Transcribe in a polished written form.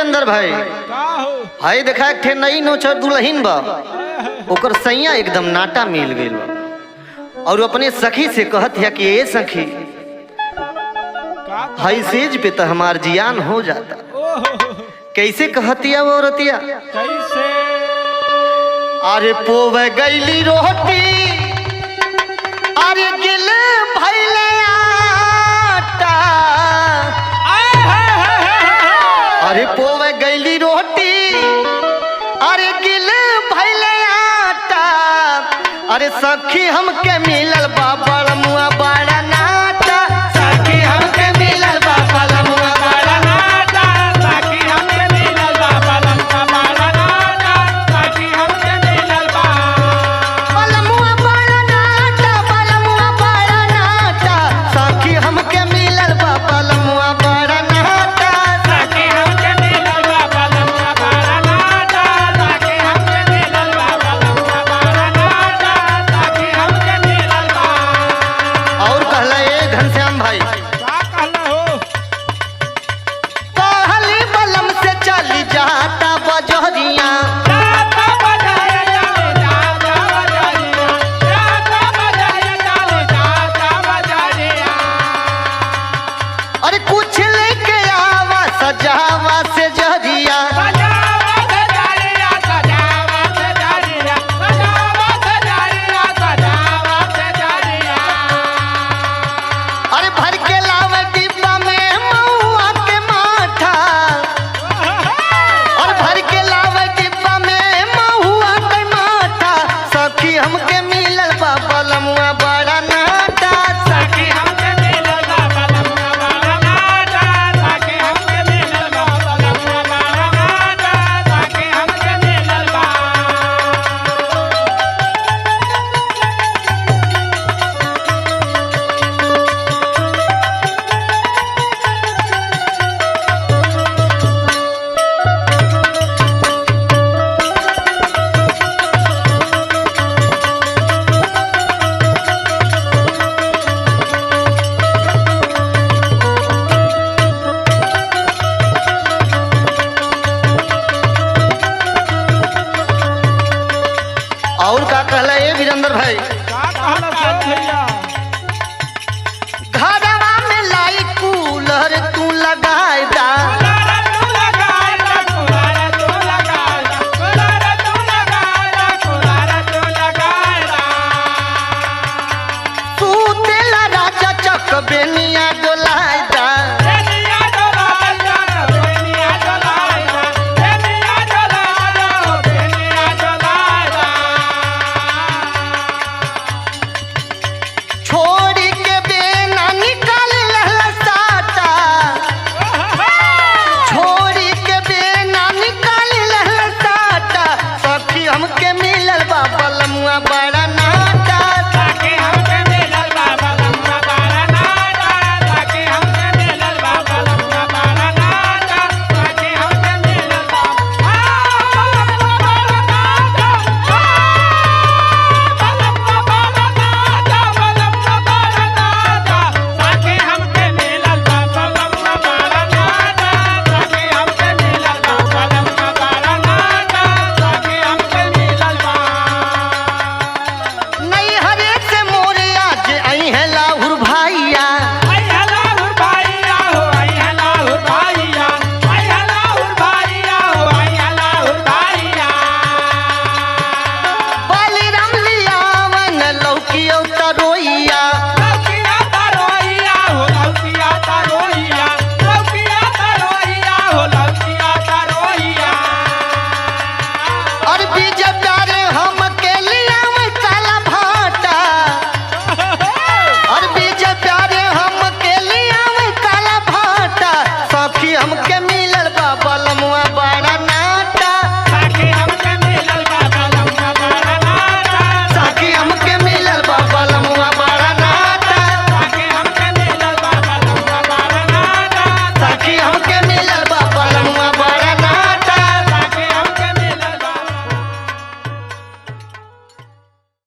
वीरेंद्र भाई हाय देखा एक ठे नई नोचर दुल्हन बा ओकर सैया एकदम नाटा मिल गइल बा और अपने सखी से कहत है कि ए सखी हाई सेज पे तो हमार जियान हो जाता। कैसे कहतिया वो औरतिया कैसे? अरे पोवे गईली रोटी अरे गिल भइले आटा अरे पोवे गईली रोटी अरे गिल भइले आटा अरे सखी हमके मिलल बाबा मुआ बड़ा नाटा सखी हमके मिलल बाबा मुआ बड़ा नाटा सखी हमके मिलल बाबा लंका बड़ा नाटा सखी हमके मिलल बलमुआ बड़ा नाटा सखी हमके मिलल बाबा लमुआ बड़ा नाटा सखी हमके मिलल बाबा लंका बड़ा नाटा सखी हमके मिलल बाबा लंका बड़ा नाटा सखी हमके मिलल और कहला ए घनश्याम भाई का कहला हो? कहली बलम से चली जाता बजरिया जाता बजाए चले जाता बजारिया जाता बजाए चले जाता बजारिया अरे कुछ लेके आवा सजावा से जरिया सजावा सजारिया सजावा सजारिया सजावा सजारिया सजावा सजारिया अरे भर के लावे डिब्बा में महुआ के माठा और भर के लावे डिब्बा में महुआ के माठा सखी हमके मिलल बाबा लमुआ बड़ा नाटा सखी हमके मिलल बाबा लंका बड़ा नाटा सखी हमके मिलल बाबा लंका बड़ा नाटा सखी हमके मिलल बा और का कहला ए वीरेंद्र भाई का कहला सो भैया? घरवा में लाई कूलर तू लगाए दा कुलारा तू लगाएगा कुलारा तू लगाएगा कुलारा तू लगाएगा कुलारा तू लगाएगा तू तेला राजा चक बेनिया डोला